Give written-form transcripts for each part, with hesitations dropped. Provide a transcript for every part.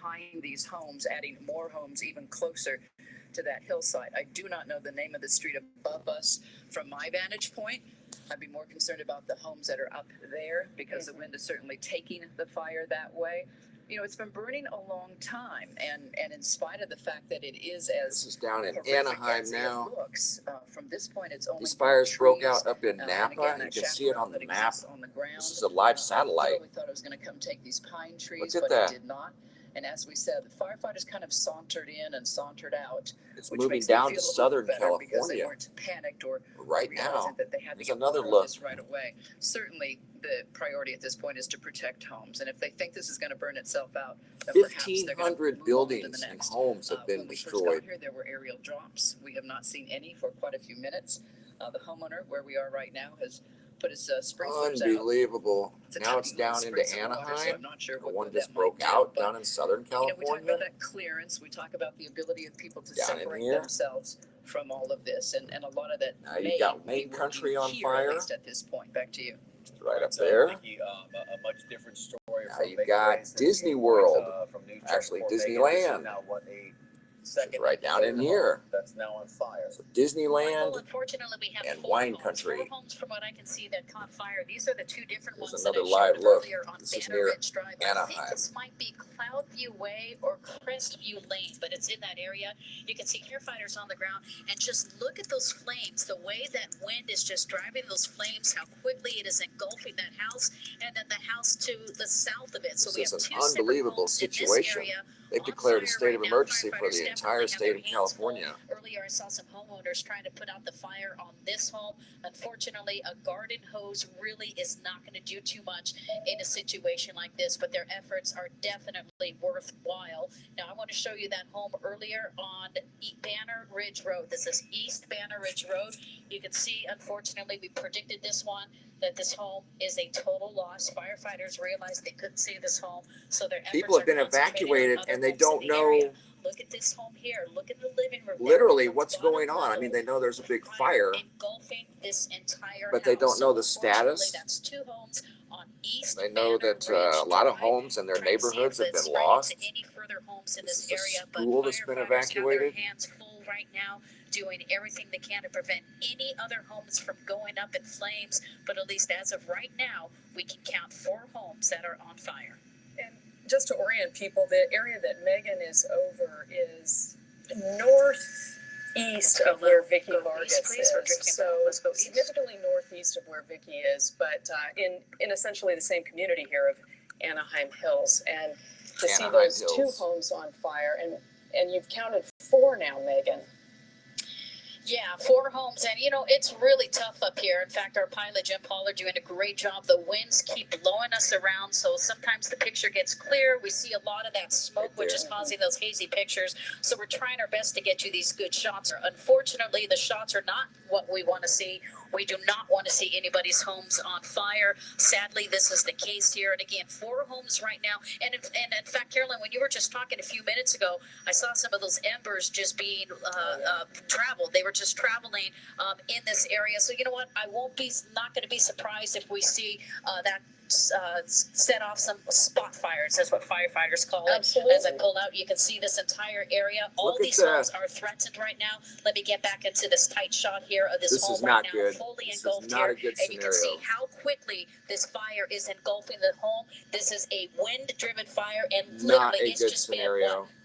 behind these homes, adding more homes even closer to that hillside. I do not know the name of the street above us from my vantage point. I'd be more concerned about the homes that are up there because the wind is certainly taking the fire that way. You know, it's been burning a long time, and in spite of the fact that it is as this is down in Anaheim now. Looks, from this point, it's only these fires trees, broke out up in Napa. again, You can see it on the map. On the ground. This is a live satellite. We thought it was going to come take these pine trees, Look at but that. it did not. And as we said, the firefighters kind of sauntered in and sauntered out. It's moving down to Southern California. Because they weren't panicked or right now. That they had to get another look right away. Certainly, the priority at this point is to protect homes, and if they think this is going to burn itself out, 1,500 buildings and homes have been destroyed. When we first got here, there were aerial drops. We have not seen any for quite a few minutes. The homeowner, where we are right now, has put his sprinklers unbelievable. Now it's down into Anaheim. Water, so I'm not sure one just broke out down in Southern California. We talk about that clearance. We talk about the ability of people to separate themselves from all of this, and a lot of that. Now you got Main Country on fire. At least at this point, back to you. Right up there. A much different story. Now you've got Disney World, actually Disneyland. Now what second right down in here. That's now on fire. So Disneyland well, unfortunately, we have and wine homes, country. 4 homes from what I can see that caught fire. These are the 2 different There's ones another that I live showed look. earlier on This is Banner near Ridge Drive. Anaheim. I think this might be Cloudview Way or Crestview Lane, but it's in that area. You can see firefighters on the ground, and just look at those flames. The way that wind is just driving those flames, how quickly it is engulfing that house, and then the house to the south of it. So this we is have an 2 unbelievable situation. They've declared a state of emergency for the entire state of California. Earlier, I saw some homeowners trying to put out the fire on this home. Unfortunately, a garden hose really is not going to do too much in a situation like this, but their efforts are definitely worthwhile. Now, I want to show you that home earlier on Banner Ridge Road. This is East Banner Ridge Road. You can see, unfortunately, we predicted this one, that this home is a total loss. Firefighters realized they couldn't see this home, so their people have been evacuated and they don't know. Look at this home here. Look at the living room. Literally, what's going on? I mean, they know there's a big fire, engulfing this entire but they don't house. know the status. That's 2 homes on East They know that a lot of homes in their neighborhoods have been lost. Any further homes in This this is a area, school that's been evacuated. Have their hands full right now, doing everything they can to prevent any other homes from going up in flames. But at least as of right now, we can count 4 homes that are on fire. And just to orient people, the area that Megan is over is northeast of where Vicki Vargas is. So significantly northeast of where Vicki is, but in essentially the same community here of Anaheim Hills. And to see those 2 homes on fire, and you've counted 4 now, Megan. Yeah, 4 homes, and you know, it's really tough up here. In fact, our pilot, Jim Paul, are doing a great job. The winds keep blowing us around, so sometimes the picture gets clear. We see a lot of that smoke, which is causing those hazy pictures, so we're trying our best to get you these good shots. Unfortunately, the shots are not what we want to see. We do not want to see anybody's homes on fire. Sadly, this is the case here. And again, 4 homes right now. And in fact, Carolyn, when you were just talking a few minutes ago, I saw some of those embers just being traveled. They were just traveling in this area. So you know what? I not going to be surprised if we see that set off some spot fires. That's what firefighters call it. Absolutely. As I pull out, you can see this entire area. All these homes are threatened right now. Let me get back into this tight shot here of this home right now, fully engulfed here. And you can see how quickly this fire is engulfing the home. This is a wind-driven fire, and literally it's just been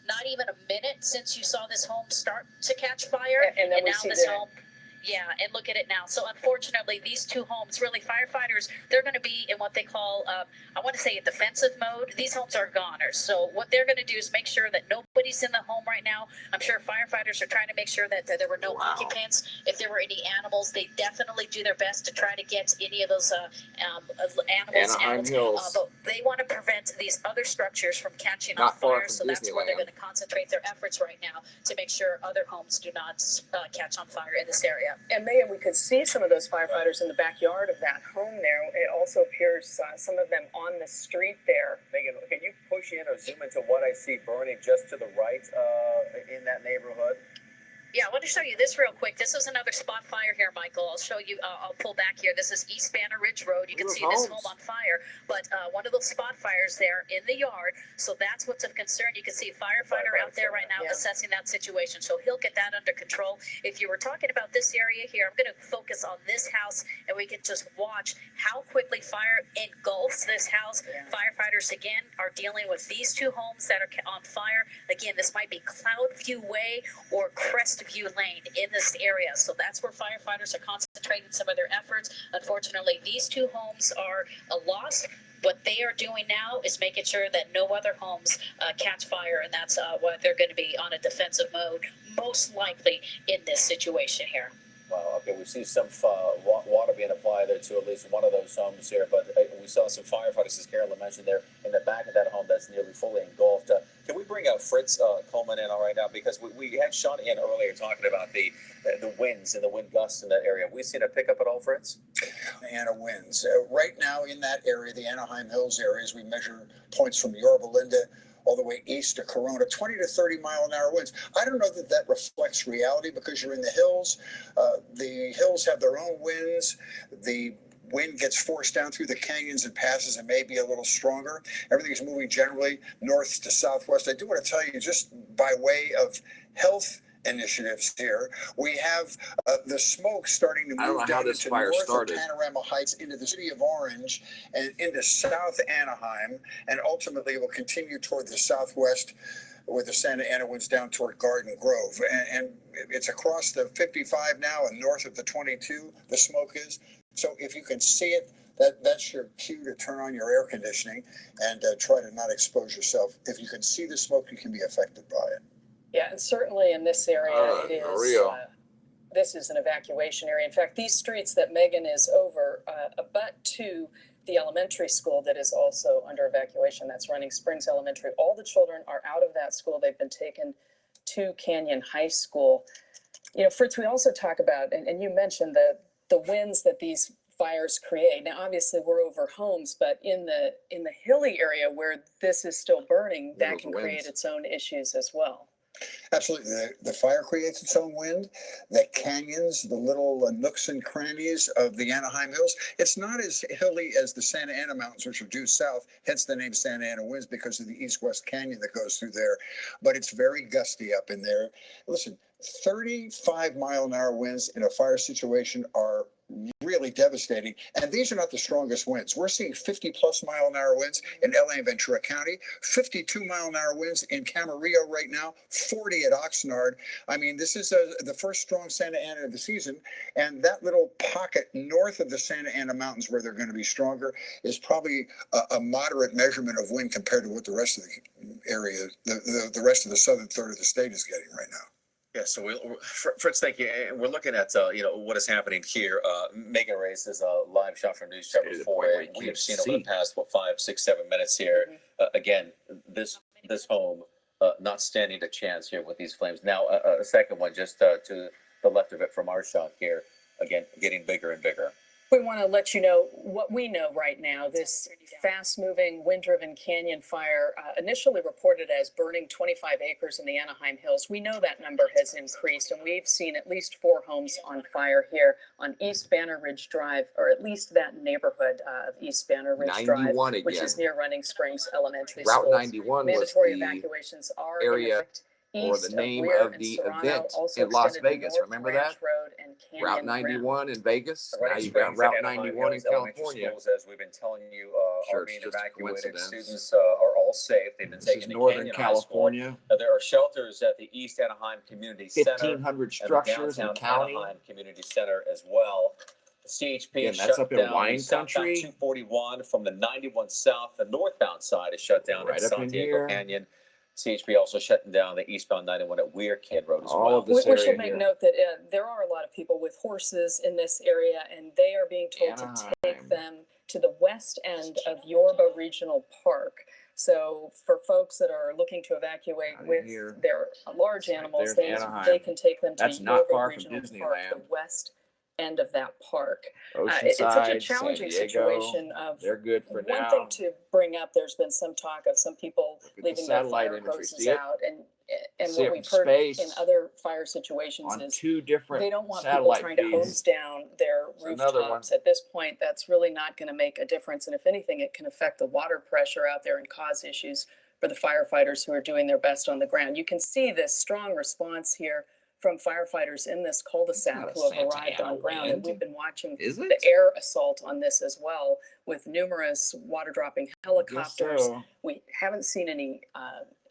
not even a minute since you saw this home start to catch fire, and now this home. Yeah, and look at it now. So unfortunately, these 2 homes, really, firefighters, they're going to be in what they call, I want to say, a defensive mode. These homes are goners. So what they're going to do is make sure that nobody's in the home right now. I'm sure firefighters are trying to make sure that there were no occupants. If there were any animals, they definitely do their best to try to get any of those animals out. But they want to prevent these other structures from catching on fire. So that's where they're going to concentrate their efforts right now to make sure other homes do not catch on fire in this area. And Megan, we could see some of those firefighters in the backyard of that home there. It also appears some of them on the street there. Megan, can you push in or zoom into what I see burning just to the right in that neighborhood? Yeah, I want to show you this real quick. This is another spot fire here, Michael. I'll show you. I'll pull back here. This is East Banner Ridge Road. You can see this home on fire, but one of those spot fires there in the yard. So that's what's of concern. You can see a firefighter out there right now assessing that situation. So he'll get that under control. If you were talking about this area here, I'm going to focus on this house, and we can just watch how quickly fire engulfs this house. Firefighters, again, are dealing with these two homes that are on fire. Again, this might be Cloudview Way or Crestview Lane in this area. So that's where firefighters are concentrating some of their efforts. Unfortunately, these two homes are a loss. What they are doing now is making sure that no other homes catch fire, and that's why they're going to be on a defensive mode, most likely in this situation here. Wow, okay, we see some water being applied there to at least one of those homes here, but we saw some firefighters, as Carolyn mentioned, there in the back of that home that's nearly fully engulfed. Can we bring Fritz Coleman in all right now? Because we had Sean in earlier talking about the winds and the wind gusts in that area. Have we seen a pickup at all, Fritz? Anna winds. Right now in that area, the Anaheim Hills areas, we measure points from Yorba Linda all the way east to Corona, 20 to 30 mile an hour winds. I don't know that that reflects reality because you're in the hills. The hills have their own winds. The wind gets forced down through the canyons and passes and may be a little stronger. Everything's moving generally north to southwest. I do want to tell you, just by way of health initiatives here, we have the smoke starting to move down into north of Panorama Heights into the city of Orange and into South Anaheim, and ultimately will continue toward the southwest with the Santa Ana winds down toward Garden Grove. And it's across the 55 now and north of the 22, the smoke is. So if you can see it, that's your cue to turn on your air conditioning and try to not expose yourself. If you can see the smoke, you can be affected by it. Yeah, and certainly in this area, it is. This is an evacuation area. In fact, these streets that Megan is over abut to the elementary school that is also under evacuation. That's Running Springs Elementary. All the children are out of that school. They've been taken to Canyon High School. You know, Fritz, we also talk about, and you mentioned the winds that these fires create. Now, obviously, we're over homes, but in the hilly area where this is still burning, that can create its own issues as well. Absolutely. The fire creates its own wind. The canyons, the little nooks and crannies of the Anaheim Hills, it's not as hilly as the Santa Ana Mountains, which are due south, hence the name Santa Ana winds because of the east-west canyon that goes through there. But it's very gusty up in there. Listen, 35 mile an hour winds in a fire situation are really devastating. And these are not the strongest winds. We're seeing 50 plus mile an hour winds in LA and Ventura County, 52 mile an hour winds in Camarillo right now, 40 at Oxnard. I mean, this is the first strong Santa Ana of the season. And that little pocket north of the Santa Ana Mountains where they're going to be stronger is probably a moderate measurement of wind compared to what the rest of the area, the rest of the southern third of the state is getting right now. Yeah, so Fritz, thank you. And we're looking at what is happening here. Megan Reyes is a live shot from News Channel 4. We have seen over the past 5, 6, 7 minutes here. Again, this home not standing a chance here with these flames. Now a second one just to the left of it from our shot here. Again, getting bigger and bigger. We want to let you know what we know right now. This fast-moving, wind-driven canyon fire, initially reported as burning 25 acres in the Anaheim Hills. We know that number has increased, and we've seen at least 4 homes on fire here on East Banner Ridge Drive, or at least that neighborhood of East Banner Ridge Drive, which is near Running Springs Elementary School. Route 91 Mandatory was the evacuations are area or the name of the event in Las Vegas. Remember that? Route 91 in Vegas. Now you've got Route 91 in California. As we've been telling you, are being evacuated. Students are all safe. They've been taken to Northern California. There are shelters at the East Anaheim Community Center. 1,500 structures in the county. Anaheim Community Center as well. CHP and that's up in wine country. 241 from the 91 south. The northbound side is shut down right in Santiago Canyon. CHP also shutting down the eastbound 91 at Weir Kid Road as well. We should make note that there are a lot of people with horses in this area, and they are being told to take them to the west end of Yorba Regional Park. So for folks that are looking to evacuate with their large animals, they can take them to Yorba Regional Park, the west end of that park. Oceanside, It's such a San challenging Diego, situation of they're good for one now. thing to bring up. There's been some talk of some people Look at the leaving their satellite fire imagery. hoses See it? out, and See it what from we've heard space in other fire situations on is two different they don't want people satellite trying to feeds. hose down their Another one. rooftops. At this point, that's really not going to make a difference. And if anything, it can affect the water pressure out there and cause issues for the firefighters who are doing their best on the ground. You can see this strong response here from firefighters in this cul-de-sac who have arrived on ground. And we've been watching the air assault on this as well, with numerous water dropping helicopters. So. We haven't seen any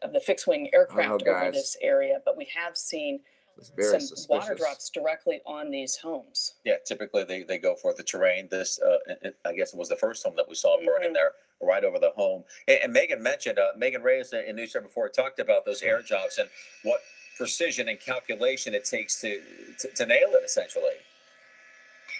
of the fixed wing aircraft over this area, but we have seen some water drops directly on these homes. Yeah, typically they go for the terrain. This, I guess it was the first home that we saw burning there, right over the home. And Megan mentioned, Megan Reyes in News Show before talked about those air jobs and what precision and calculation it takes to nail it, essentially.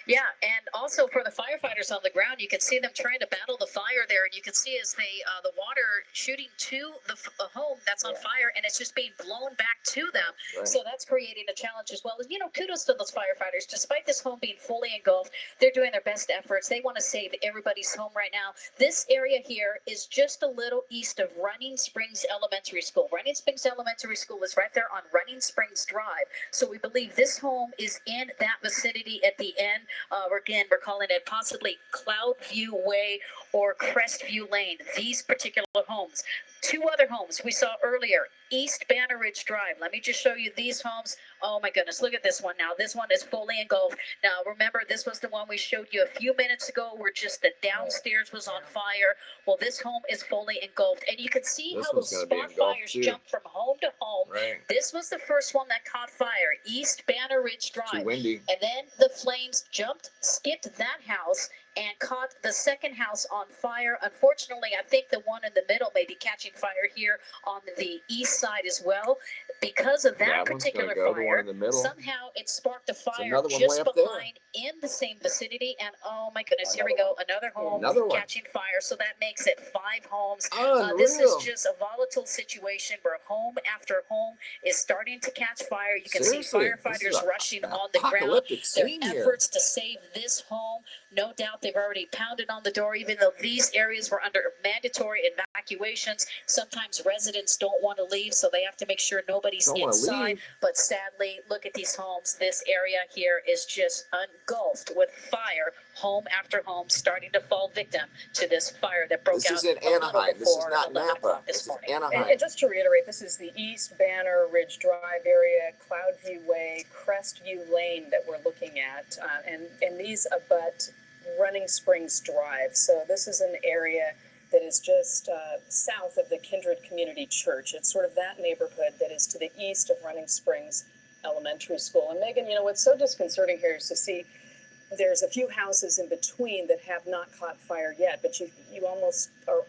Yeah, and also for the firefighters on the ground, you can see them trying to battle the fire there, and you can see as they the water shooting to the home that's on fire, and it's just being blown back to them. Right. So that's creating a challenge as well. You know, kudos to those firefighters. Despite this home being fully engulfed, they're doing their best efforts. They want to save everybody's home right now. This area here is just a little east of Running Springs Elementary School. Running Springs Elementary School is right there on Running Springs Drive. So we believe this home is in that vicinity at the end. Again, we're calling it possibly Cloudview Way or Crestview Lane. These particular homes. Two other homes we saw earlier, East Banner Ridge Drive. Let me just show you these homes. Oh my goodness, look at this one now. This one is fully engulfed. Now remember, this was the one we showed you a few minutes ago where just the downstairs was on fire. Well, this home is fully engulfed. And you can see how those spot fires jump from home to home. Right. This was the first one that caught fire, East Banner Ridge Drive. Too windy. And then the flames skipped that house and caught the second house on fire. Unfortunately, I think the one in the middle may be catching fire here on the east side as well. Because of that particular fire, somehow it sparked a fire just behind in the same vicinity. And oh my goodness, here we go. Another home catching fire. So that makes it 5 homes. This is just a volatile situation where home after home is starting to catch fire. You can see firefighters rushing on the ground. Their efforts to save this home. No doubt they've already pounded on the door, even though these areas were under mandatory evacuations. Sometimes residents don't want to leave, so they have to make sure nobody's inside. But sadly, look at these homes. This area here is just engulfed with fire. Home after home starting to fall victim to this fire that broke out. This is in Anaheim. This is not Napa. This is Anaheim. And just to reiterate, this is the East Banner Ridge Drive area, Cloudview Way, Crestview Lane that we're looking at, and these abut Running Springs Drive. So this is an area that is just south of the Kindred Community Church. It's sort of that neighborhood that is to the east of Running Springs Elementary School. And Megan, you know, what's so disconcerting here is to see there's a few houses in between that have not caught fire yet, but you almost are,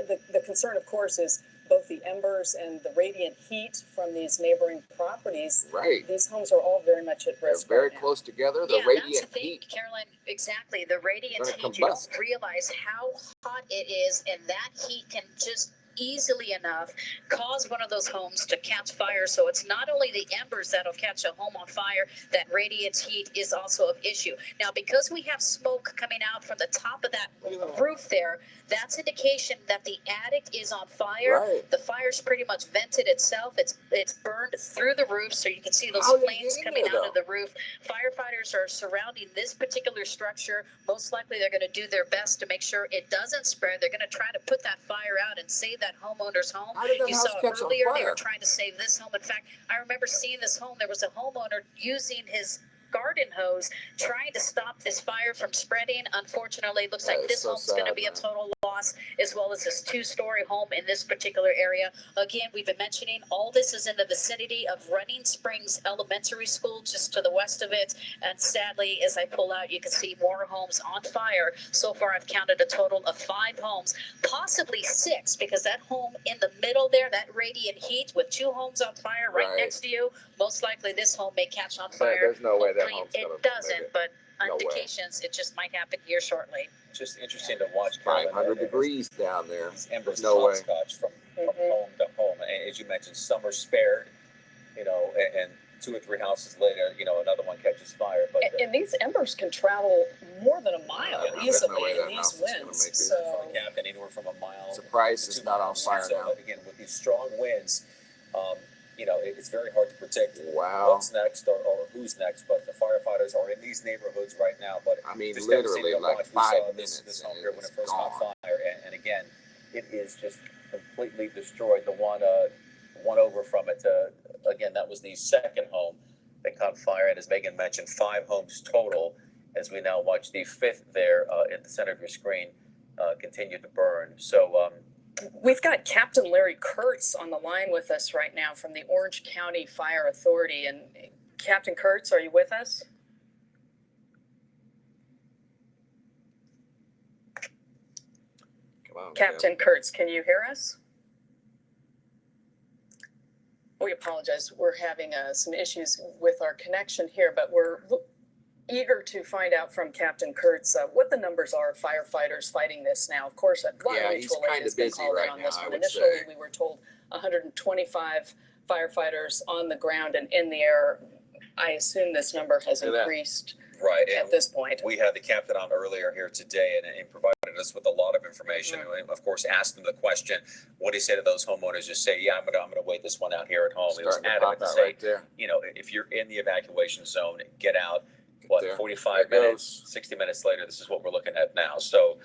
the concern, of course, is both the embers and the radiant heat from these neighboring properties. Right. These homes are all very much at risk. They're very close together. The radiant that's the thing, heat. Carolyn, exactly. The radiant heat, you don't realize how hot it is, and that heat can just easily enough cause one of those homes to catch fire. So it's not only the embers that'll catch a home on fire, that radiant heat is also an issue. Now, because we have smoke coming out from the top of that roof there, that's indication that the attic is on fire. Right. The fire's pretty much vented itself. It's burned through the roof, so you can see those flames coming out of the roof. Firefighters are surrounding this particular structure. Most likely they're going to do their best to make sure it doesn't spread. They're going to try to put that fire out and save that homeowner's home. You saw earlier they were trying to save this home. In fact, I remember seeing this home. There was a homeowner using his garden hose trying to stop this fire from spreading. Unfortunately, it looks like this home's going to be a total loss, as well as this 2-story home in this particular area. Again, we've been mentioning all this is in the vicinity of Running Springs Elementary School, just to the west of it. And sadly, as I pull out, you can see more homes on fire. So far, I've counted a total of 5 homes, possibly 6, because that home in the middle there, that radiant heat with 2 homes on fire right next to you, most likely this home may catch on fire. There's no way that it doesn't, but indications it just might happen here shortly. Just interesting to watch. 500 degrees down there. Embers no way. From home to home. And as you mentioned, some are spared, you know, and 2 or 3 houses later, another one catches fire. But and these embers can travel more than a mile easily no in these winds. So Captain, anywhere from a mile. Surprised it's not on fire so, now. Again, with these strong winds, it's very hard to predict what's next or who's next. But the firefighters are in these neighborhoods right now. But I mean, just literally like 5 minutes. This home and here when it it's first gone. caught fire, and again, it is just completely destroyed. The one over from it. Again, that was the second home that caught fire, and as Megan mentioned, 5 homes total. As we now watch the 5th there in the center of your screen continue to burn. So. We've got Captain Larry Kurtz on the line with us right now from the Orange County Fire Authority. And Captain Kurtz, are you with us? Come on, Captain Kurtz, can you hear us? We apologize. We're having some issues with our connection here, but we're eager to find out from Captain Kurtz what the numbers are of firefighters fighting this now. Of course, yeah, he's kind of busy right now, I would Initially, say. we were told 125 firefighters on the ground and in the air. I assume this number has increased at this point. We had the captain on earlier here today and provided us with a lot of information. And of course, asked him the question, what do you say to those homeowners? Just say, yeah, I'm gonna wait this one out here at home. He was adamant to say, if you're in the evacuation zone, get out. 45 minutes, 60 minutes later, this is what we're looking at now. So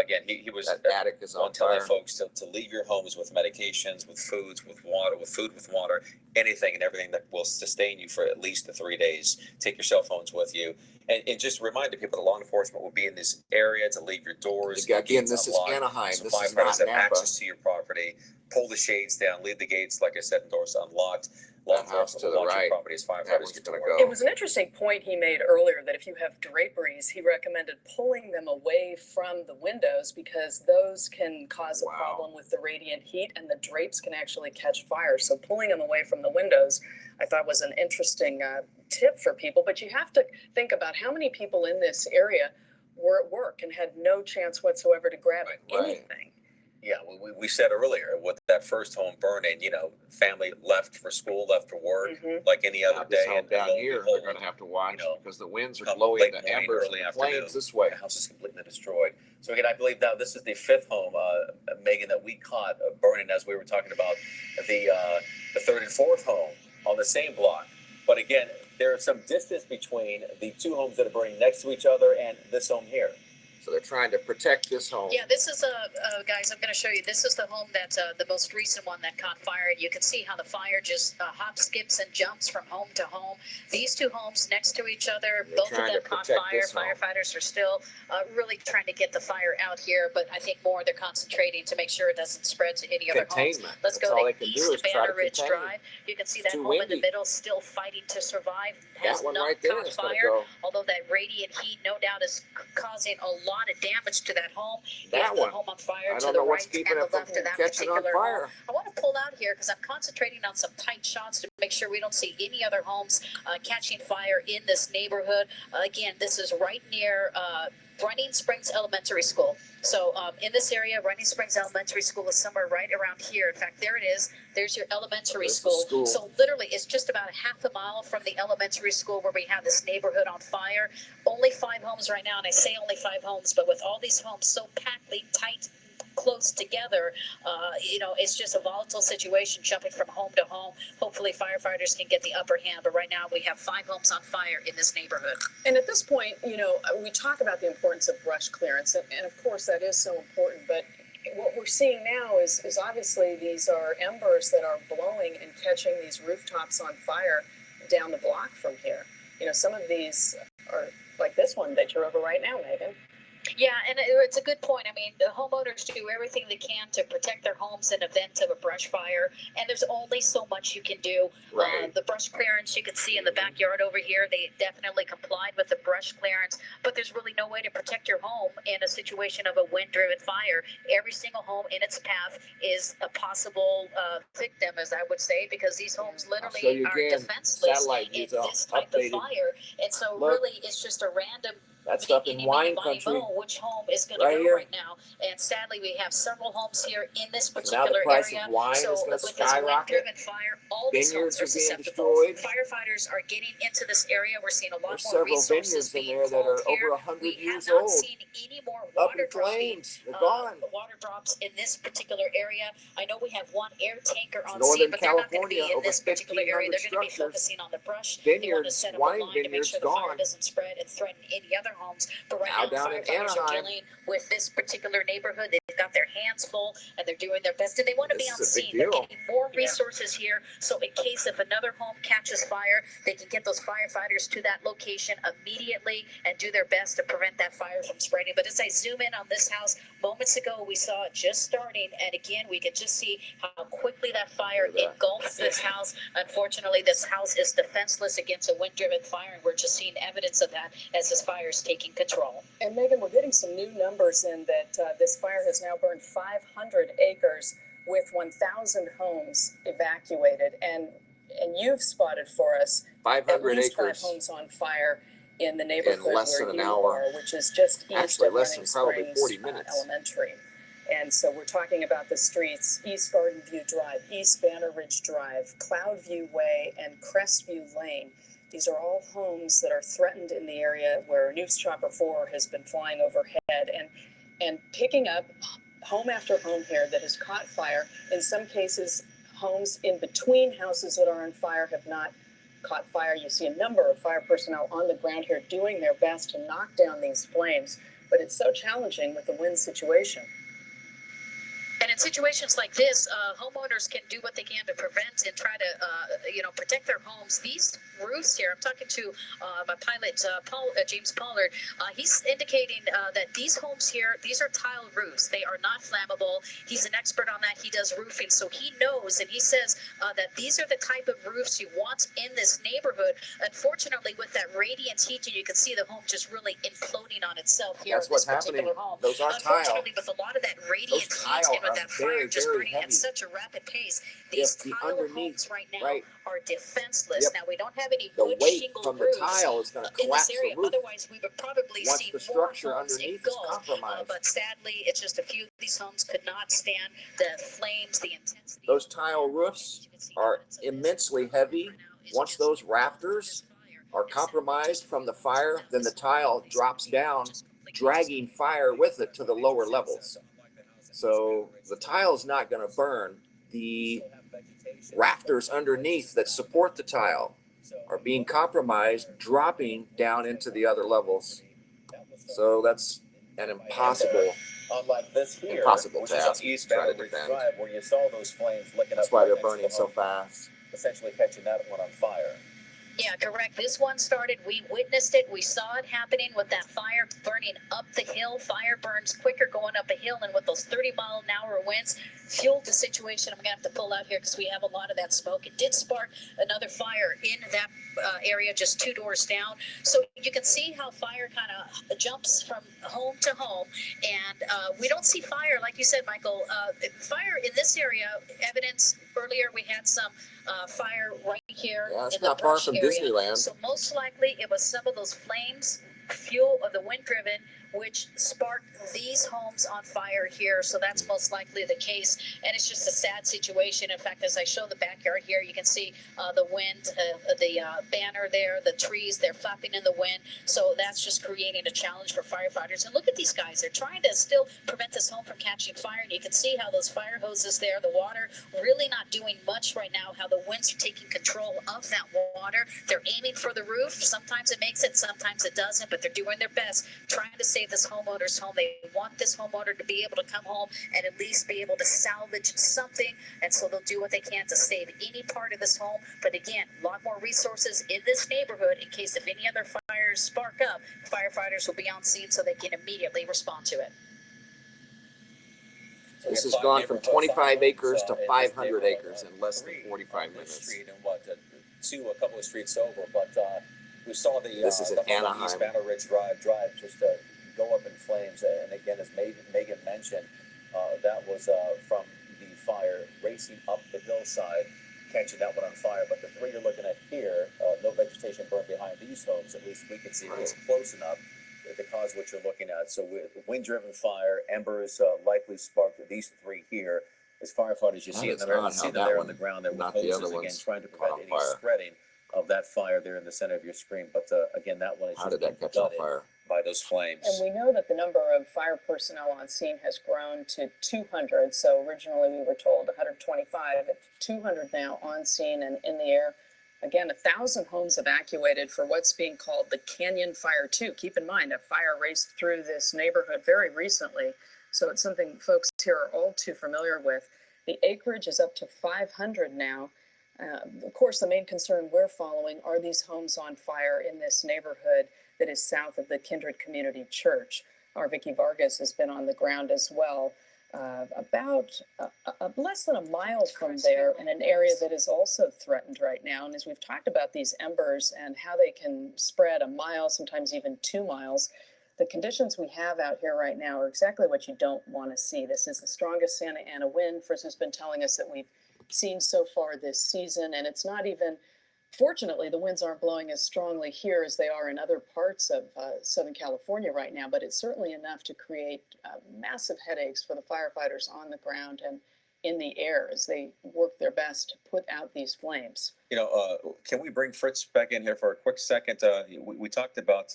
again, he was attic is on telling fire. folks to leave your homes with medications, with foods, with water, with food, with water, anything and everything that will sustain you for at least 3 days. Take your cell phones with you. And just reminding people that law enforcement will be in this area to leave your doors. Again, this is Anaheim. So this is not firefighters have Napa. access to your property. Pull the shades down, leave the gates, like I said, and doors unlocked. Law enforcement to the will watch right. your property as firefighters get to work. It was an interesting point he made earlier that if you have draperies, he recommended pulling them away from the windows because those can cause a problem with the radiant heat and the drapes can actually catch fire. So pulling them away from the windows, I thought was an interesting tip for people. But you have to think about how many people in this area were at work and had no chance whatsoever to grab anything. Yeah, we said earlier with that first home burning, family left for school, left for work, like any other day. And down here, they're going to have to watch because the winds are blowing the embers and the flames this way. The house is completely destroyed. So again, I believe now this is the 5th home, Megan, that we caught burning as we were talking about the 3rd and 4th home on the same block. But again, there is some distance between the 2 homes that are burning next to each other and this home here. So they're trying to protect this home. Yeah, this is guys, I'm going to show you. This is the home that the most recent one that caught fire. You can see how the fire just hops, skips, and jumps from home to home. These 2 homes next to each other, both of them caught fire. Firefighters are still really trying to get the fire out here, but I think more they're concentrating to make sure it doesn't spread to any other homes. Let's go to East Banner Ridge Drive. You can see that home in the middle still fighting to survive. Has not caught fire, although that radiant heat no doubt is causing a lot of damage to that home. That one, the home on fire to the right and the left of that particular home. I want to pull out here because I'm concentrating on some tight shots to make sure we don't see any other homes catching fire in this neighborhood. Again, this is right near Running Springs Elementary School. So in this area, Running Springs Elementary School is somewhere right around here. In fact, there it is. There's your elementary school. So literally, it's just about a half a mile from the elementary school where we have this neighborhood on fire. Only 5 homes right now, and I say only 5 homes, but with all these homes so packed tight, close together, it's just a volatile situation jumping from home to home. Hopefully firefighters can get the upper hand, but right now we have 5 homes on fire in this neighborhood. And at this point, we talk about the importance of brush clearance, and of course that is so important, but what we're seeing now is obviously these are embers that are blowing and catching these rooftops on fire down the block from here. Some of these are like this one that you're over right now, Megan. Yeah, and it's a good point. I mean, the homeowners do everything they can to protect their homes in event of a brush fire, and there's only so much you can do. The brush clearance you can see in the backyard over here, they definitely complied with the brush clearance, but there's really no way to protect your home in a situation of a wind-driven fire. Every single home in its path is a possible victim, as I would say, because these homes literally are defenseless in this type of fire. And so really, it's just a random That's up in wine country. Which home is going to Right go here. right now? And sadly, we have several homes here in this Now particular the price area. of wine So is going to with this skyrocket. wind-driven fire, all these Vineyards homes are are being susceptible. destroyed. Firefighters are getting into this area. We're seeing a lot There's more several resources vineyards in being there that are called here. over 100 We years have not old. seen any more Up water in flames. They're gone. water drops in this particular area. I know we have one air tanker on Northern scene, but they're not going to be California, in over this particular area. 1,500 They're going to be structures. focusing on the brush. They want to Vineyards, set up a wine line to make vineyards sure the fire gone. doesn't spread and threaten any other homes. But right Now now, down in firefighters are Anaheim. dealing with this particular neighborhood. They've got their hands full and they're doing their best. And they want to be on This is a big scene. They're deal. getting more resources here. So in case if another home catches fire, they can get those firefighters to that location immediately and do their best to prevent that fire from spreading. But as I zoom in on this house, moments ago we saw it just starting, and again we can just see how quickly that fire engulfs this house. Unfortunately, this house is defenseless against a wind-driven fire, and we're just seeing evidence of that as this fire is taking control. And Megan, we're getting some new numbers in that this fire has now burned 500 acres with 1,000 homes evacuated. And you've spotted for us 500 at least acres. 5 homes on fire in the neighborhood less where than you an hour. are, which is just east Actually, of less Running than probably Springs 40 minutes. Elementary. And so we're talking about the streets, East Garden View Drive, East Banner Ridge Drive, Cloudview Way, and Crestview Lane. These are all homes that are threatened in the area where News Chopper 4 has been flying overhead and picking up home after home here that has caught fire. In some cases, homes in between houses that are on fire have not caught fire. You see a number of fire personnel on the ground here doing their best to knock down these flames, but it's so challenging with the wind situation. And in situations like this, homeowners can do what they can to prevent and try to, protect their homes. These roofs here, I'm talking to my pilot, James Pollard. He's indicating that these homes here, these are tile roofs. They are not flammable. He's an expert on that. He does roofing, so he knows, and he says that these are the type of roofs you want in this neighborhood. Unfortunately, with that radiant heat, you can see the home just really imploding on itself here. That's what's happening. Home. Those are tile. Unfortunately, with a lot of that radiant heat and with that fire just burning at such a rapid pace, these tile homes right now are defenseless. Now we don't have any wood shingle from roofs the tile is going to in collapse this area. the roof. Otherwise, we would probably Once see the more structure homes underneath is engulfed. compromised. But sadly, it's just a few of these homes could not stand the flames, the intensity. Those tile roofs are immensely heavy. Once those rafters are compromised from the fire, then the tile drops down, dragging fire with it to the lower levels. So the tile is not going to burn. The rafters underneath that support the tile are being compromised, dropping down into the other levels. So that's an impossible this here, impossible East task to try to Banner Ridge defend. Drive, where you saw those flames licking That's up why right they're next to burning the so home, fast. essentially catching that one on fire. Yeah, correct. This one started, we witnessed it, we saw it happening with that fire burning up the hill. Fire burns quicker going up a hill, and with those 30-mile-an-hour winds, fueled the situation. I'm going to have to pull out here because we have a lot of that smoke. It did spark another fire in that area just 2 doors down. So you can see how fire kind of jumps from home to home, and we don't see fire, like you said, Michael. Fire in this area, evidence earlier, we had some fire right here It's in the not far brush from area. Disneyland. So most likely it was some of those flames, fuel of the wind-driven, which sparked these homes on fire here. So that's most likely the case, and it's just a sad situation. In fact, as I show the backyard here, you can see the wind, the banner there, the trees, they're flapping in the wind. So that's just creating a challenge for firefighters. And look at these guys, they're trying to still prevent this home from catching fire, and you can see how those fire hoses there, the water really not doing much right now, how the winds are taking control of that water. They're aiming for the roof. Sometimes it makes it, sometimes it doesn't, but they're doing their best, trying to save this homeowner's home. They want this homeowner to be able to come home and at least be able to salvage something, and so they'll do what they can to save any part of this home. But again, a lot more resources in this neighborhood in case if any other fires spark up, firefighters will be on scene so they can immediately respond to it. This has gone from 25 acres to 500 acres in less than 45 minutes. Street and a couple of streets over, but we saw This is in Anaheim. East Banner Ridge Drive just go up in flames. And again, as Megan mentioned, that was from the fire racing up the hillside, catching that one on fire. But the three you're looking at here, no vegetation burned behind these homes. At least we can see it's close enough the cause of what you're looking at. So with wind-driven fire, embers likely sparked at these three here. As firefighters, you see them there on the ground there with hoses again, trying to prevent any spreading of that fire there in the center of your screen. But again, that one is how did that catch on fire? By those flames. And we know that the number of fire personnel on scene has grown to 200. So originally we were told 125. It's 200 now on scene and in the air. Again, 1,000 homes evacuated for what's being called the Canyon Fire 2. Keep in mind, a fire raced through this neighborhood very recently. So it's something folks here are all too familiar with. The acreage is up to 500 now. Of course, the main concern we're following are these homes on fire in this neighborhood that is south of the Kindred Community Church. Our Vicki Vargas has been on the ground as well, about less than a mile from there in an area that is also threatened right now. And as we've talked about these embers and how they can spread a mile, sometimes even 2 miles, the conditions we have out here right now are exactly what you don't want to see. This is the strongest Santa Ana wind Fritz has been telling us that we've seen so far this season. And it's not even, fortunately, the winds aren't blowing as strongly here as they are in other parts of Southern California right now, but it's certainly enough to create massive headaches for the firefighters on the ground and in the air as they work their best to put out these flames. You know, can we bring Fritz back in here for a quick second? We talked about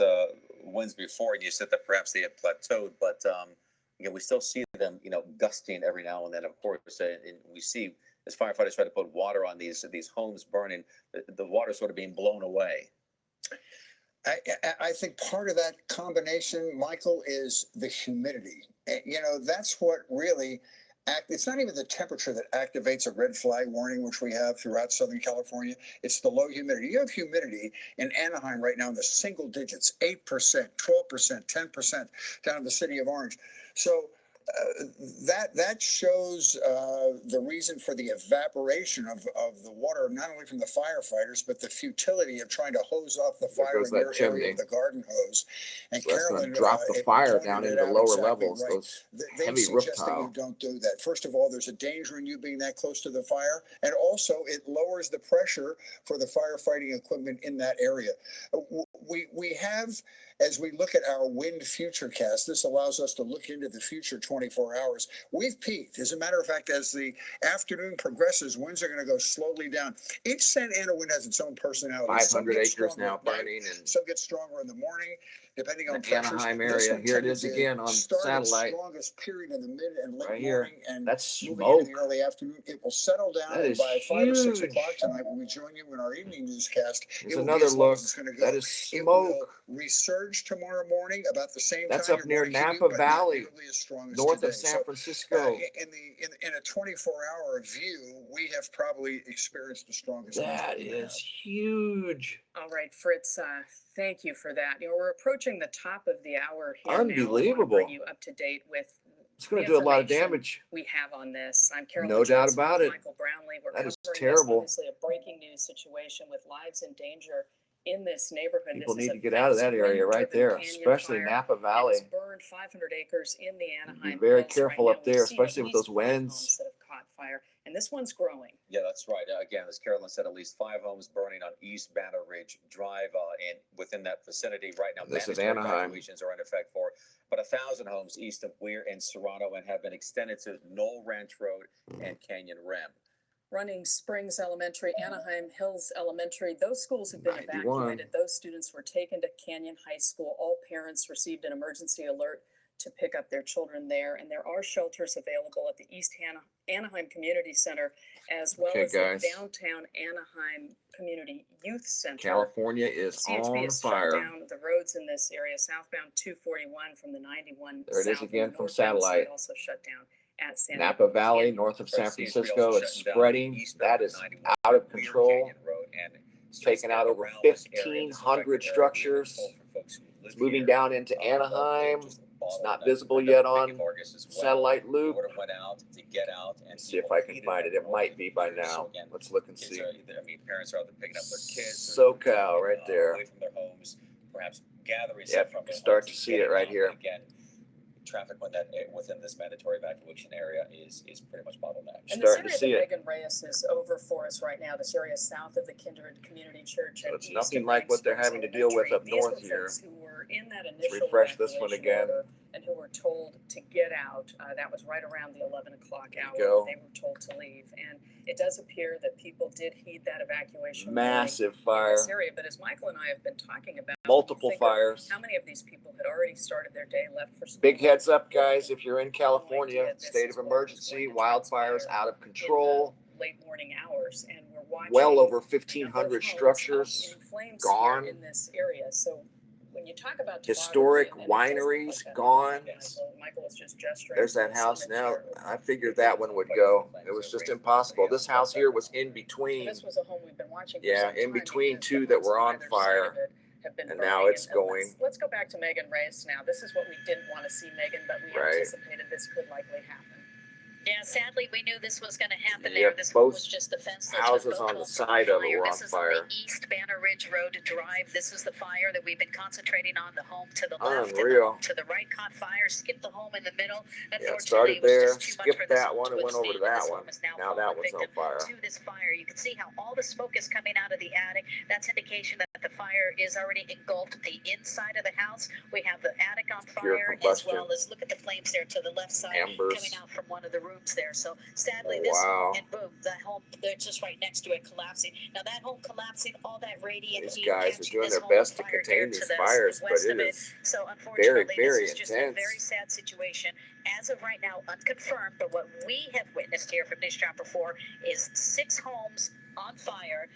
winds before, and you said that perhaps they have plateaued, but again, we still see them, you know, gusting every now and then, of course, and we see as firefighters try to put water on these homes burning, the water sort of being blown away. I think part of that combination, Michael, is the humidity. You know, that's what really it's not even the temperature that activates a red flag warning, which we have throughout Southern California. It's the low humidity. You have humidity in Anaheim right now in the single digits, 8%, 12%, 10% down in the city of Orange. So that shows the reason for the evaporation of the water, not only from the firefighters, but the futility of trying to hose off the fire in your area of the garden hose. And so that's Carolyn drop the fire down into lower exactly levels. Right. Those they heavy suggest roof that tile. you don't do that. First of all, there's a danger in you being that close to the fire, and also it lowers the pressure for the firefighting equipment in that area. We have, as we look at our wind futurecast, this allows us to look into the future 24 hours. We've peaked. As a matter of fact, as the afternoon progresses, winds are going to go slowly down. Each Santa Ana wind has its own personality. 500 acres now burning, and some get stronger in the morning, depending on the Anaheim area. Here it is again on satellite. Strongest period in the mid and late Right morning, here. and That's moving smoke. into the early afternoon. It will settle down, That and is by 5 or 6 huge. o'clock tonight, when we join you in our evening newscast, There's it will another be as low look. as it's going to go. That is It smoke. will resurge tomorrow morning about the same That's time. up near Napa Valley, north of San Francisco. In a 24-hour view, we have probably experienced the strongest. That is huge. All right, Fritz, thank you for that. You know, we're approaching the top of the hour here. Unbelievable. Now. Bring you up to date with It's going to do a lot of damage. We have on this. I'm Carolyn. No doubt about it. Michael Brownlee. We're that is covering terrible. This, obviously a breaking news situation with lives in danger in this neighborhood. People this need to get out of that area right there, especially Napa Valley. It's burned 500 acres in the Anaheim. Be very careful up there, especially with those winds. That have caught fire, and this one's growing. Yeah, that's right. Again, as Carolyn said, at least 5 homes burning on East Banner Ridge Drive, and within that vicinity right now. This is Anaheim. Evacuations are in effect for but 1,000 homes east of Weir and Serrano, and have been extended to Knoll Ranch Road and Canyon Rim. Running Springs Elementary, Anaheim Hills Elementary, those schools have been 91. evacuated. Those students were taken to Canyon High School. All parents received an emergency alert to pick up their children there. And there are shelters available at the East Anaheim Community Center, as well as the downtown Anaheim Community Youth Center. California is CHP on fire. Shut down the roads in this area, southbound 241 from the 91. There it is again from satellite. Also shut down at Napa Valley, north of San Francisco, is spreading. That is out of control. It's taken out over 1,500 structures. It's moving down into Anaheim. It's not visible yet on satellite loop. Let's see if I can find it. It might be by now. Let's look and see. Parents are out there picking up their kids. SoCal right there. Away from their homes, perhaps gathering. Yep, you can start to see it right here. Again, traffic within this mandatory evacuation area is pretty much bottlenecked. And starting to see it. Megan Reyes is over for us right now. This area south of the Kindred Community Church. So it's nothing like what they're having to deal with up north here. Who were in that initial refresh this one evacuation again. order and who were told to get out. That was right around the 11 o'clock hour. Go. They were told to leave, and it does appear that people did heed that evacuation. Massive warning fire. in this area. But as Michael and I have been talking about, Multiple think of fires. how many of these people had already started their day, left for school? Big heads up, guys, if you're in California, state of emergency, wildfires out of control. Late morning hours, and we're watching Well over a number of 1,500 homes structures up in flames gone. here in this area. So when you talk about Historic topography, and it does look wineries like that, gone. Michael was just gesturing. There's that house now. I figured that one would go. It was just impossible. This house here was in between. This was a home we've been watching. Yeah, in between two that were on fire. And now it's going. Let's go back to Megan Reyes now. This is what we didn't want to see, Megan, but we anticipated this could likely happen. Yeah, sadly, we knew this was going to happen Yep, there. This both was just defenseless. houses on the side of it were on This is fire. on the East Banner Ridge Road Drive. This is the fire that we've been concentrating on. The home to the left, Unreal. and to the right caught fire. Skipped the home in the middle. Yeah, it started Unfortunately, it there, was just too much for skipped this that home one, to and went over to withstand. that This one. home is now Now that fallen one's on victim fire. to this fire. You can see how all the smoke is coming out of the attic. That's indication that the fire is already engulfed the inside of the house. We have the attic on Pure fire, as combustion. well as look at the flames there to the left side Embers. coming out from one of the rooms there. So sadly, Oh, this wow. home, and boom, that home, they're just right next to it collapsing. Now that home collapsing, all that radiant These heat guys are catching doing this their home on best to fire contain there these to the fires, but west it of it. is So unfortunately, very this is just a intense. very sad situation. As of right now, unconfirmed, but what we have witnessed here from News Chapter 4 is 6 homes on fire,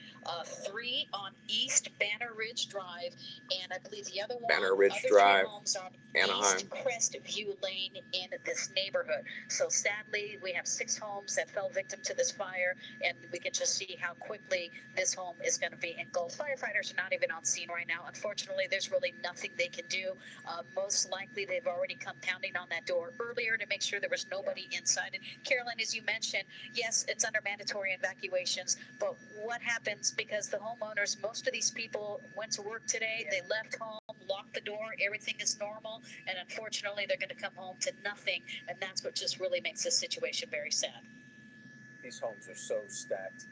3 on East Banner Ridge Drive, and I believe the other one, Banner Ridge other Drive, 3 homes on Anaheim. East Crestview Lane in this neighborhood. So sadly, we have 6 homes that fell victim to this fire, and we can just see how quickly this home is going to be engulfed. Firefighters are not even on scene right now. Unfortunately, there's really nothing they can do. Most likely, they've already come pounding on that door earlier to make sure there was nobody inside. And Carolyn, as you mentioned, yes, it's under mandatory evacuations, but what happens because the homeowners, most of these people went to work today, they left home, locked the door, everything is normal, and unfortunately they're going to come home to nothing, and that's what just really makes this situation very sad. These homes are so stacked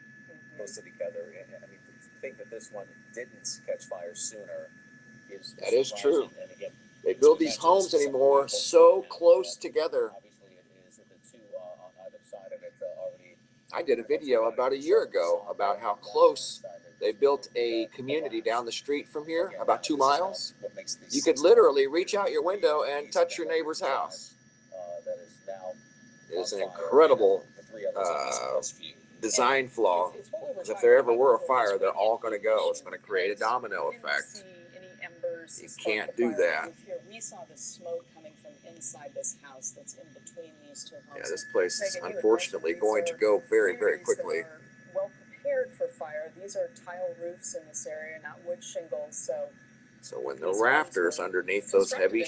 close together. I mean, to think that this one didn't catch fire sooner is That is surprising. true. And again, They build these homes anymore so close together. obviously, it is the two on either side of it already. I did a video about a year ago about how close they built a community down the street from here, about 2 miles. You could literally reach out your window and touch your neighbor's house. That is now It is an incredible design flaw. If there ever were a fire, they're all going to go. It's going to create a domino effect. You can't do that. We saw the smoke coming from inside this house that's in between these 2 homes. Yeah, this place is unfortunately going to go very, very quickly. Well prepared for fire. These are tile roofs in this area, not wood shingles. So when the rafters underneath those heavy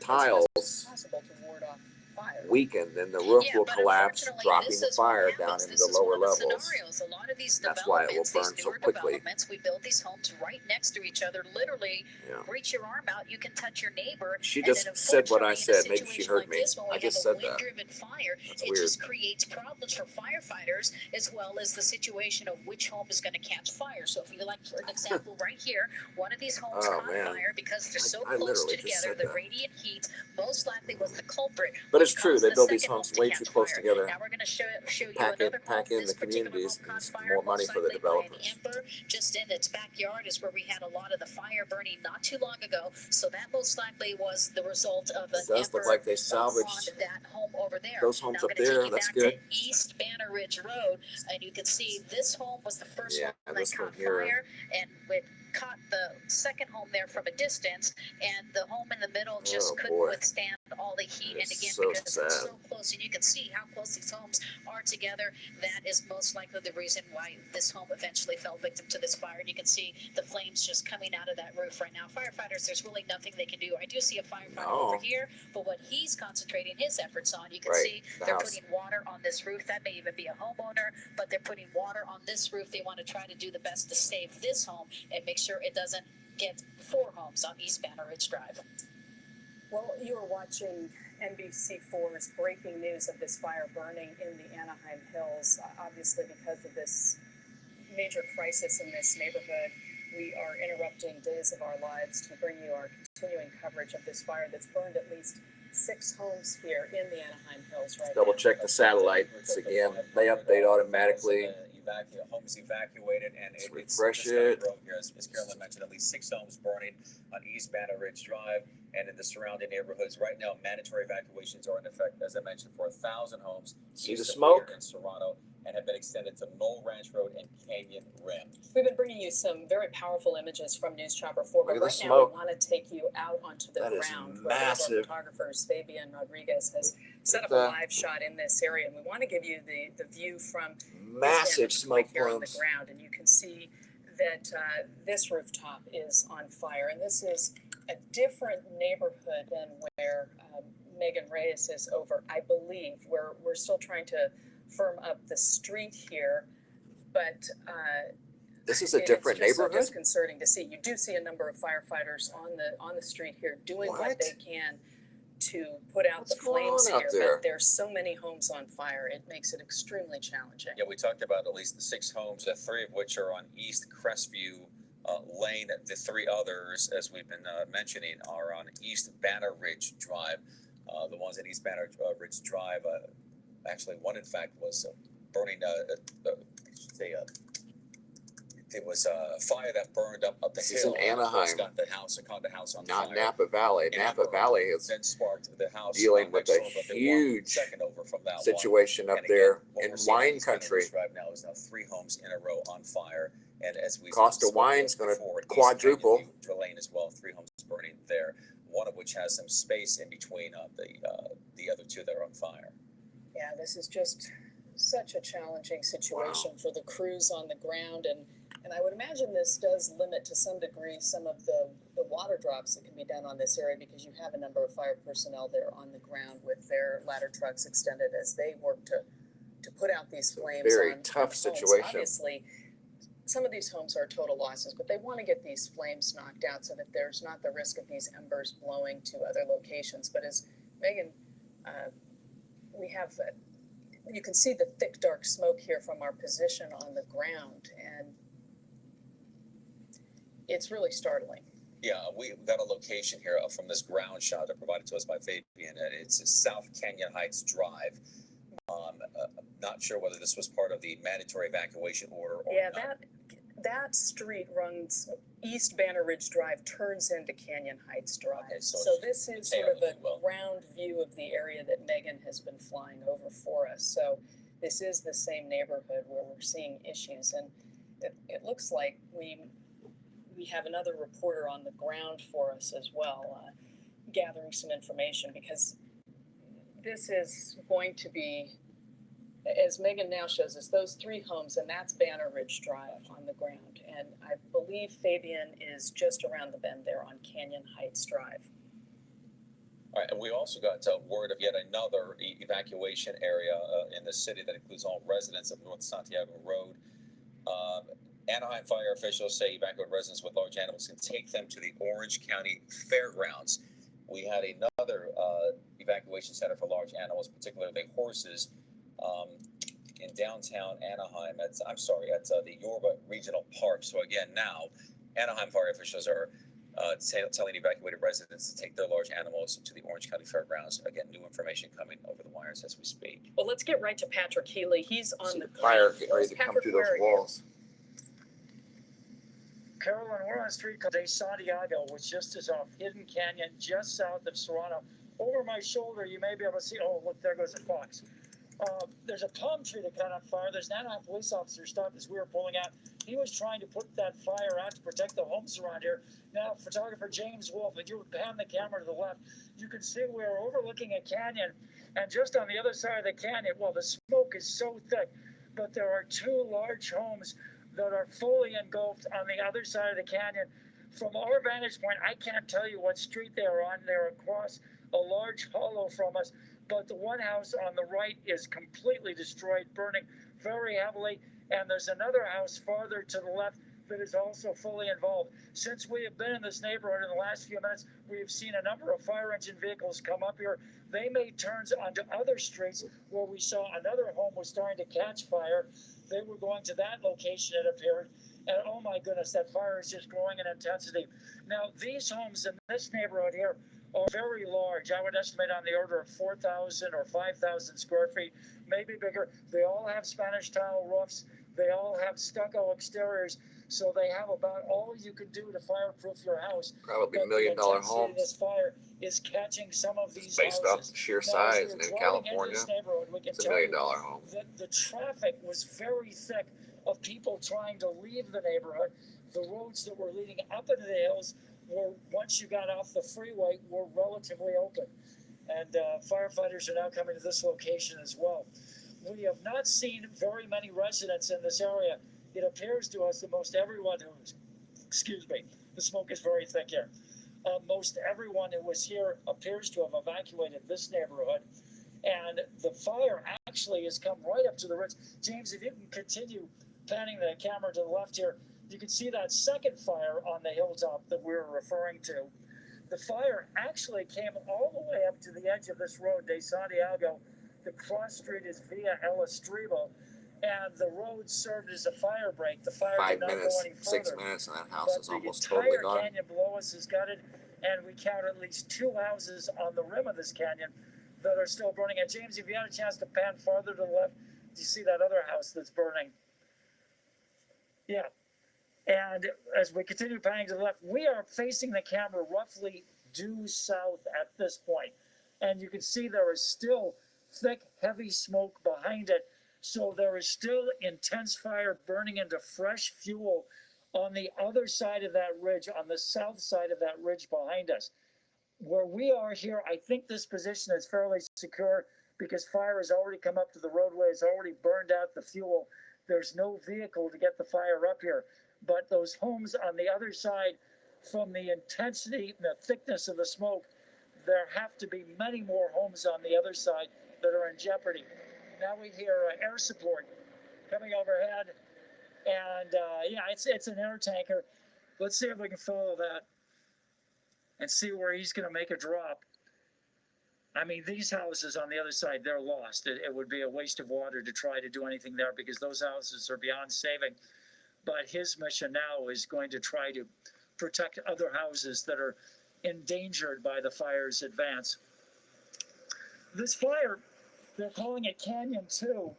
tiles possible to ward off fire. weaken, then the roof will but collapse, unfortunately, dropping this the is what fire happens. down into This the is lower one of the levels. scenarios. A lot of these That's why it will developments, burn these so newer quickly. developments, we build these homes right next to each other. Literally, Yeah. reach your arm out, you can touch your neighbor. She and just then said what I unfortunately, said. in a Maybe she situation heard like me. this, when we I have just a said that. wind-driven fire, That's it weird. just creates problems for firefighters as well as the situation of which home is going to catch fire. So if you like, for an example, right here, one of these homes Oh, caught man. fire because they're so I close literally just together. said The that. radiant heat most likely was the culprit. But it's which true. caused They the build these second homes home to way catch too close fire. together. Now we're going to show you Pack another in home. This the particular communities. home caught It's fire more money most for the likely by an developers. ember just in its backyard is where we had a lot of the fire burning not too long ago. So that most likely was the result of an It does look ember like they on salvaged that home over there. those homes now, up I'm gonna there. take you That's back good. to East Banner Ridge Road, and you can see this home was the first Yeah, one and that this one caught here. fire, and it caught the second home there from a distance, and the home in the middle just Oh, couldn't boy. withstand all the heat. That And is again, so because sad. it's so close, and you can see how close these homes are together, that is most likely the reason why this home eventually fell victim to this fire. And you can see the flames just coming out of that roof right now. Firefighters, there's really nothing they can do. I do see a firefighter over here, but what he's concentrating his efforts on, you can Right, see the they're house. putting water on this roof. That may even be a homeowner, but they're putting water on this roof. They want to try to do the best to save this home and make sure it doesn't get 4 homes on East Banner Ridge Drive. Well, you are watching NBC4's breaking news of this fire burning in the Anaheim Hills, obviously because of this major crisis in this neighborhood. we are interrupting days of our lives to bring you our continuing coverage of this fire that's burned at least 6 homes here in the Anaheim Hills right Double now. check the satellites again. They update automatically. Homes evacuated, and Let's it's refresh just down the it. road here, as Carolyn mentioned, at least 6 homes burning on East Banner Ridge Drive and in the surrounding neighborhoods. Right now, mandatory evacuations are in effect, as I mentioned, for 1,000 homes. See the east of smoke? here in Serrano, and have been extended to Knoll Ranch Road and Canyon Rim. We've been bringing you some very powerful images from News Chopper 4, but Look at the right now smoke. we want to take you out onto the That is ground where one of our massive. photographers, Fabian Rodriguez, has set up a live shot in this area, and we want to give you the view from Massive smoke here on the plumes. ground, and you can see that this rooftop is on fire, and this is a different neighborhood than where Megan Reyes is over, I believe. We're still trying to firm up the street here, but This is a different it's just neighborhood? so disconcerting to see. You do see a number of firefighters on the street here doing what they can to put out What's the going flames on out here, there? but there's so many homes on fire. It makes it extremely challenging. Yeah, we talked about at least the 6 homes, 3 of which are on East Crestview Lane. The 3 others, as we've been mentioning, are on East Banner Ridge Drive. The ones at East Banner Ridge Drive, actually, one in fact was burning. It was a fire that burned up the This is hill. in Anaheim. Got the house on Not fire. Napa Valley. And Napa Valley is then sparked the house dealing with next a door, but they're huge 1 second over from that one. situation up And again, there what in we're seeing on wine East Banner country. Ridge Drive now is now 3 homes in a row on fire, and as we Cost of spoke wine's gonna before, East quadruple. Canyon View Lane as well, 3 homes burning there. One of which has some space in between the other 2 that are on fire. Yeah, this is just such a challenging situation for the crews on the ground, and I would imagine this does limit to some degree some of the water drops that can be done on this area, because you have a number of fire personnel there on the ground with their ladder trucks extended as they work to put out these flames. Very on tough homes. situation. Obviously, some of these homes are total losses, but they want to get these flames knocked out so that there's not the risk of these embers blowing to other locations. But as Megan, we have, you can see the thick, dark smoke here from our position on the ground, and it's really startling. Yeah, we got a location here from this ground shot that provided to us by Fabian, and it's South Canyon Heights Drive. Not sure whether this was part of the mandatory evacuation order or not. That street runs East Banner Ridge Drive, turns into Canyon Heights Drive. Okay, so this is detailed, sort of if you will. a ground view of the area that Megan has been flying over for us. So this is the same neighborhood where we're seeing issues, and it looks like we have another reporter on the ground for us as well, gathering some information, because this is going to be, as Megan now shows us, those 3 homes, and that's Banner Ridge Drive on the ground. And I believe Fabian is just around the bend there on Canyon Heights Drive. All right, and we also got word of yet another evacuation area in the city that includes all residents of North Santiago Road. Anaheim fire officials say evacuated residents with large animals can take them to the Orange County Fairgrounds. We had another evacuation center for large animals, particularly horses, in downtown Anaheim. At the Yorba Regional Park. So again, now Anaheim fire officials are telling evacuated residents to take their large animals to the Orange County Fairgrounds. Again, new information coming over the wires as we speak. Well, let's get right to Patrick Healy. He's on the fire getting ready to come Patrick, through those walls. Carolyn, we're on a street called De Santiago, which just is off Hidden Canyon, just south of Serrano. Over my shoulder, you may be able to see, oh, look, there goes a fox. There's a palm tree that caught on fire. There's an Anaheim police officer stopped as we were pulling out. He was trying to put that fire out to protect the homes around here. Now, photographer James Wolf, if you pan the camera to the left, you can see we're overlooking a canyon. And just on the other side of the canyon, well, the smoke is so thick, but there are 2 large homes that are fully engulfed on the other side of the canyon. From our vantage point, I can't tell you what street they are on. They're across a large hollow from us, but the one house on the right is completely destroyed, burning very heavily, and there's another house farther to the left that is also fully involved. Since we have been in this neighborhood in the last few minutes, we have seen a number of fire engine vehicles come up here. They made turns onto other streets where we saw another home was starting to catch fire. They were going to that location, it appeared. And oh my goodness, that fire is just growing in intensity. Now, these homes in this neighborhood here are very large. I would estimate on the order of 4,000 or 5,000 square feet, maybe bigger. They all have Spanish tile roofs. They all have stucco exteriors. So they have about all you can do to fireproof your house. Probably But $1 million the intensity of homes. this fire is catching some of these Based off houses. the sheer Now, as size, we're and in driving into California, this neighborhood, we can it's $1 tell million you home. that the traffic was very thick of people trying to leave the neighborhood. The roads that were leading up into the hills were, once you got off the freeway, were relatively open. And firefighters are now coming to this location as well. We have not seen very many residents in this area. It appears to us that most everyone who's, excuse me, the smoke is very thick here. Most everyone who was here appears to have evacuated this neighborhood. And the fire actually has come right up to the ridge. James, if you can continue panning the camera to the left here, you can see that second fire on the hilltop that we were referring to. The fire actually came all the way up to the edge of this road, de Santiago. The cross street is via El Estribo, and the road served as a fire break. The fire 5 did not minutes, go any further. 6 minutes, and that house But is the almost totally entire gone. canyon below us is gutted, and we count at least 2 houses on the rim of this canyon that are still burning. And James, if you had a chance to pan farther to the left, do you see that other house that's burning? Yeah. And as we continue panning to the left, we are facing the camera roughly due south at this point. And you can see there is still thick, heavy smoke behind it. So there is still intense fire burning into fresh fuel on the other side of that ridge, on the south side of that ridge behind us. Where we are here, I think this position is fairly secure because fire has already come up to the roadway, it's already burned out the fuel. There's no vehicle to get the fire up here. But those homes on the other side, from the intensity and the thickness of the smoke, there have to be many more homes on the other side that are in jeopardy. Now we hear air support coming overhead, and yeah, it's an air tanker. Let's see if we can follow that and see where he's going to make a drop. I mean, these houses on the other side, they're lost. It would be a waste of water to try to do anything there because those houses are beyond saving. But his mission now is going to try to protect other houses that are endangered by the fire's advance. This fire, they're calling it Canyon 2.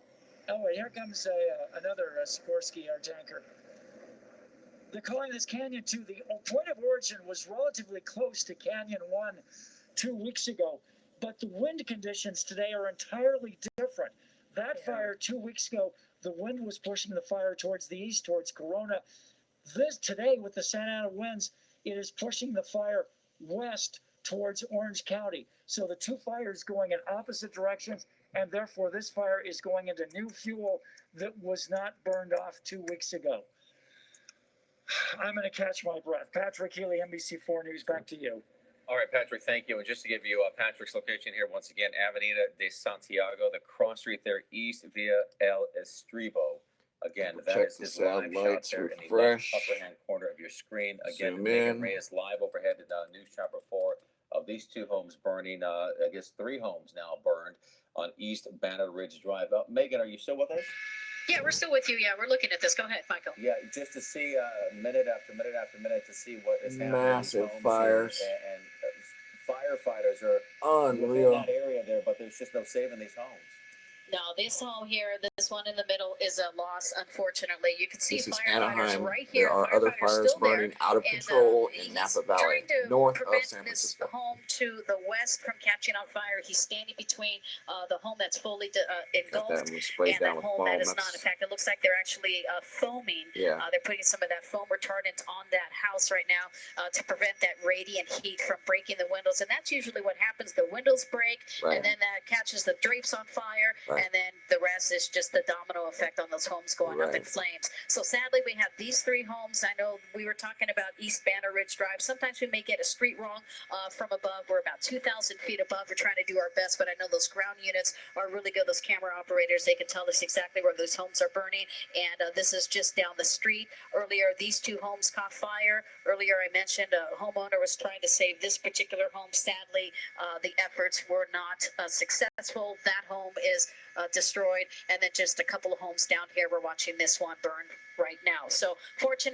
Oh, here comes another Sikorsky air tanker. They're calling this Canyon 2. The point of origin was relatively close to Canyon 1 2 weeks ago, but the wind conditions today are entirely different. That fire 2 weeks ago, the wind was pushing the fire towards the east, towards Corona. This today, with the Santa Ana winds, it is pushing the fire west towards Orange County. So the two fires going in opposite directions, and therefore this fire is going into new fuel that was not burned off 2 weeks ago. I'm going to catch my breath. Patrick Healy, NBC4 News, back to you. All right, Patrick, thank you. And just to give you Patrick's location here, once again, Avenida de Santiago, the cross street there east via El Estribo. Again, that Check is the his sound live shot lights, there in the left refresh. upper hand corner of your screen. Again, Zoom Megan in. Reyes live overhead in News Chopper 4 of these two homes burning. I guess 3 homes now burned on East Banner Ridge Drive. Megan, are you still with us? Yeah, we're still with you. Yeah, we're looking at this. Go ahead, Michael. Yeah, just to see minute after minute after minute to see what is happening. Massive in these homes fires. here, and firefighters are Unreal. within that area there, but there's just no saving these homes. No, this home here, this one in the middle, is a loss, unfortunately. You can see This is firefighters Anaheim. right here. There are other Firefighters fires still there. burning out of And, control in he's Napa Valley, trying to north of prevent San this Francisco. home to the west from catching on fire. He's standing between the home that's fully Got engulfed that one sprayed and down that with home foam. that is not. In That's, fact, it looks like they're actually foaming. yeah. They're putting some of that foam retardant on that house right now to prevent that radiant heat from breaking the windows. And that's usually what happens. The windows break, Right. and then that catches the drapes on fire, Right. and then the rest is just the domino effect on those homes going up in Right. flames. So sadly, we have these 3 homes. I know we were talking about East Banner Ridge Drive. Sometimes we may get a street wrong from above. We're about 2,000 feet above. We're trying to do our best, but I know those ground units are really good. Those camera operators, they can tell us exactly where those homes are burning. And this is just down the street. Earlier, these 2 homes caught fire. Earlier, I mentioned a homeowner was trying to save this particular home. Sadly, the efforts were not successful. That home is destroyed. And then just a couple of homes down here, we're watching this one burn right right now. So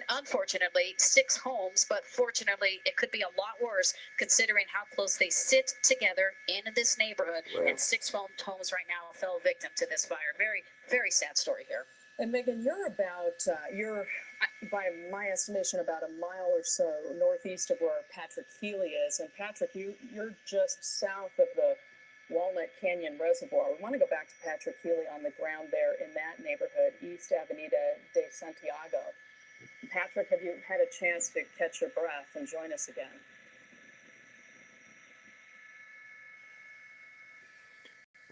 unfortunately, 6 homes, but fortunately, it could be a lot worse considering how close they sit together in this neighborhood. Right. And 6 homes right now fell victim to this fire. Very, very sad story here. And Megan, you're by my estimation about a mile or so northeast of where Patrick Healy is. And Patrick, you're just south of the Walnut Canyon Reservoir. We want to go back to Patrick Healy on the ground there in that neighborhood, East Avenida de Santiago. Patrick, have you had a chance to catch your breath and join us again?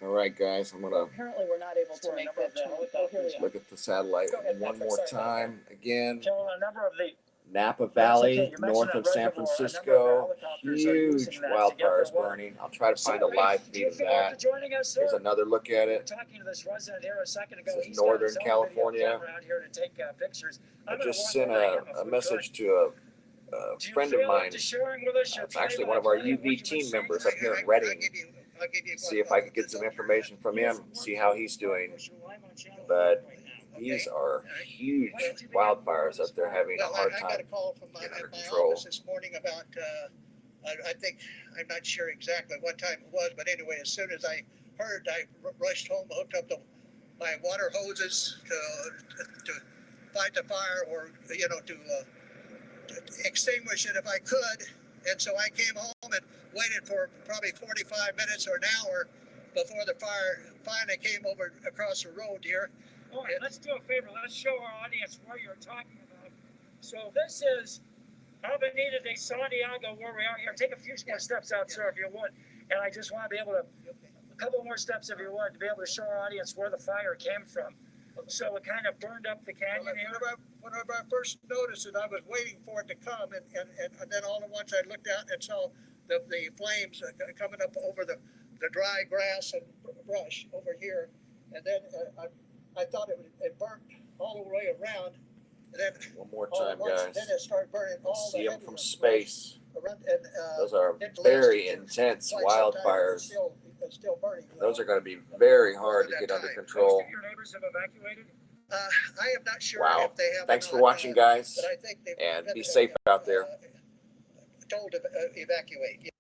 All right, guys, I'm gonna Apparently, we're not able to make that turn. Oh, here we are. look at the satellite Go ahead, one Patrick. more Sorry about time. Again, Joe, a number of the Napa Valley, okay. You mentioned north that of San reservoir. A number of Francisco, helicopters are using huge that to get wildfires their water. burning. I'll try to find a So, live do feed you of feel like that. joining us, sir? Here's another look at We were it. talking to this resident here a second ago. This is He's got Northern his own California. video camera out here to take pictures. I I'm gonna just walk sent over to him if a we message could. to a Do you friend of feel up mine. to sharing with us your It's actually play one of by our play of what UV you've been team seeing? members up here in Redding. I'll give you See if I can get some information from him, see how he's doing. But these are huge wildfires that they're having a Well, hard I got a time call from my getting under control. office this morning about, I think, I'm not sure exactly what time it was, but anyway, as soon as I heard, I rushed home, hooked up my water hoses to fight the fire or, to extinguish it if I could. And so I came home and waited for probably 45 minutes or an hour before the fire finally came over across the road here. All right, let's do a favor. Let's show our audience where you're talking about. So this is Avenida de Santiago, where we are here. Take a few more steps out, sir, if you would. And I just want to be able to, a couple more steps if you would, to be able to show our audience where the fire came from. So it kind of burned up the canyon here. Whenever I first noticed it, I was waiting for it to come, and then all at once I looked out and saw the flames coming up over the dry grass and brush over here, and then I thought it burnt all the way around. And then One more all time, at once, guys. then it started burning all the See them heavy from brush space. around, and, Those are it very lasted intense quite some time, and wildfires. it's still burning. Those are going to be very hard to get under Most control. of your neighbors have evacuated? I am not sure Wow. if they have. Thanks or for not, watching, guys, but I think they've and been, be safe out there. told to evacuate.